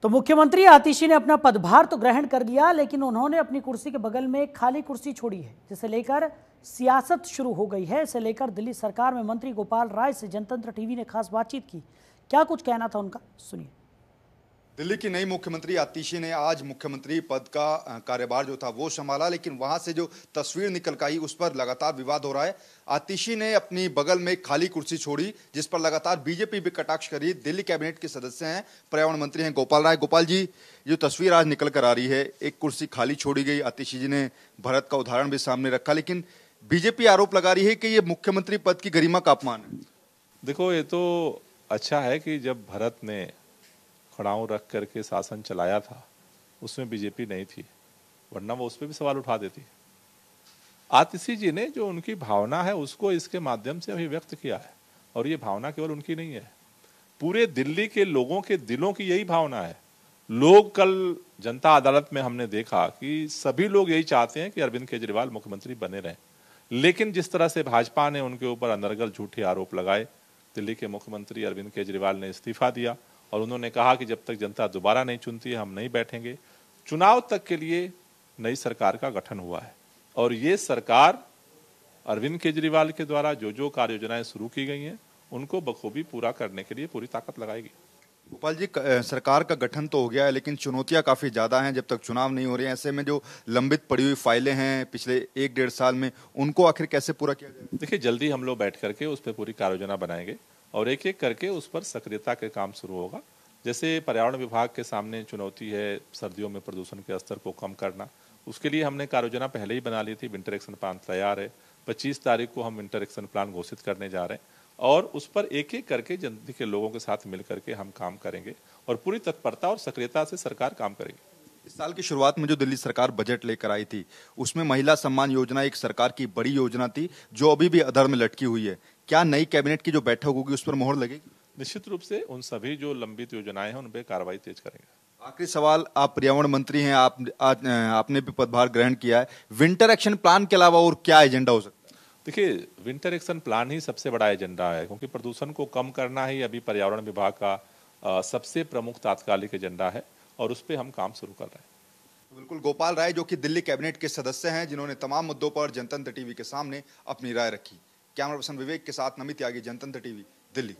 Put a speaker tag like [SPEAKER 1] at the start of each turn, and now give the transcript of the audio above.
[SPEAKER 1] तो मुख्यमंत्री आतिशी ने अपना पदभार तो ग्रहण कर लिया, लेकिन उन्होंने अपनी कुर्सी के बगल में एक खाली कुर्सी छोड़ी है, जिसे लेकर सियासत शुरू हो गई है। इसे लेकर दिल्ली सरकार में मंत्री गोपाल राय से जनतंत्र टीवी ने खास बातचीत की। क्या कुछ कहना था उनका, सुनिए।
[SPEAKER 2] दिल्ली की नई मुख्यमंत्री आतिशी ने आज मुख्यमंत्री पद का कार्यभार जो था वो संभाला, लेकिन वहां से जो तस्वीर निकल कर आई उस पर लगातार विवाद हो रहा है। आतिशी ने अपनी बगल में एक खाली कुर्सी छोड़ी, जिस पर लगातार बीजेपी भी कटाक्ष करी। दिल्ली कैबिनेट के सदस्य हैं, पर्यावरण मंत्री हैं गोपाल राय। गोपाल जी, जो तस्वीर आज निकल कर आ रही है, एक कुर्सी खाली छोड़ी गई, आतिशी जी ने भारत का उदाहरण भी सामने रखा, लेकिन बीजेपी आरोप लगा रही है कि ये मुख्यमंत्री पद की गरिमा का अपमान है।
[SPEAKER 3] देखो, ये तो अच्छा है कि जब भारत ने खड़ाऊ रख करके शासन चलाया था उसमें बीजेपी नहीं थी, वरना वो उस पर भी सवाल उठा देती। आतिशी जी ने जो उनकी भावना है उसको इसके माध्यम से अभिव्यक्त किया है, और ये भावना केवल उनकी नहीं है, पूरे दिल्ली के लोगों के दिलों की यही भावना है। लोग कल जनता अदालत में हमने देखा कि सभी लोग यही चाहते हैं कि अरविंद केजरीवाल मुख्यमंत्री बने रहें, लेकिन जिस तरह से भाजपा ने उनके ऊपर अनर्गल झूठे आरोप लगाए, दिल्ली के मुख्यमंत्री अरविंद केजरीवाल ने इस्तीफा दिया और उन्होंने कहा कि जब तक जनता दोबारा नहीं चुनती है हम नहीं बैठेंगे। चुनाव तक के लिए नई सरकार का गठन हुआ है, और ये सरकार अरविंद केजरीवाल के द्वारा जो जो कार्य योजनाएं शुरू की गई हैं उनको बखूबी पूरा करने के लिए पूरी ताकत लगाएगी।
[SPEAKER 2] गोपाल जी, सरकार का गठन तो हो गया है, लेकिन चुनौतियां काफी ज्यादा हैं। जब तक चुनाव नहीं हो रहे हैं, ऐसे में जो लंबित पड़ी हुई फाइलें हैं पिछले 1-1.5 साल में, उनको आखिर कैसे पूरा किया जाए?
[SPEAKER 3] देखिए, जल्दी हम लोग बैठ करके उस पर पूरी कार्य योजना बनाएंगे और एक एक करके उस पर सक्रियता के काम शुरू होगा। जैसे पर्यावरण विभाग के सामने चुनौती है सर्दियों में प्रदूषण के स्तर को कम करना, उसके लिए हमने कार्य योजना पहले ही बना ली थी। विंटर एक्शन प्लान तैयार है। 25 तारीख को हम विंटर एक्शन प्लान घोषित करने जा रहे हैं, और उस पर एक एक करके जनता के लोगों के साथ मिल करके हम काम करेंगे, और पूरी तत्परता और सक्रियता से सरकार काम करेगी।
[SPEAKER 2] इस साल की शुरुआत में जो दिल्ली सरकार बजट लेकर आई थी, उसमें महिला सम्मान योजना एक सरकार की बड़ी योजना थी, जो अभी भी अधर में लटकी हुई है। क्या नई कैबिनेट की जो बैठक होगी उस पर मोहर लगेगी?
[SPEAKER 3] निश्चित रूप से उन सभी जो लंबित योजनाएं हैं उन पर कार्रवाई तेज करेंगे।
[SPEAKER 2] आखिरी सवाल, आप पर्यावरण मंत्री हैं, आपने भी पदभार ग्रहण किया है। विंटर एक्शन प्लान के अलावा और क्या एजेंडा हो सकता है?
[SPEAKER 3] देखिए, विंटर एक्शन प्लान ही सबसे बड़ा एजेंडा है, क्योंकि प्रदूषण को कम करना ही अभी पर्यावरण विभाग का सबसे प्रमुख तात्कालिक एजेंडा है, और उस पर हम काम शुरू कर रहे हैं।
[SPEAKER 2] बिल्कुल, गोपाल राय जो कि दिल्ली कैबिनेट के सदस्य हैं, जिन्होंने तमाम मुद्दों पर जनतंत्र टीवी के सामने अपनी राय रखी। कैमरा पर्सन विवेक के साथ नमित त्यागी, जनतंत्र टीवी, दिल्ली।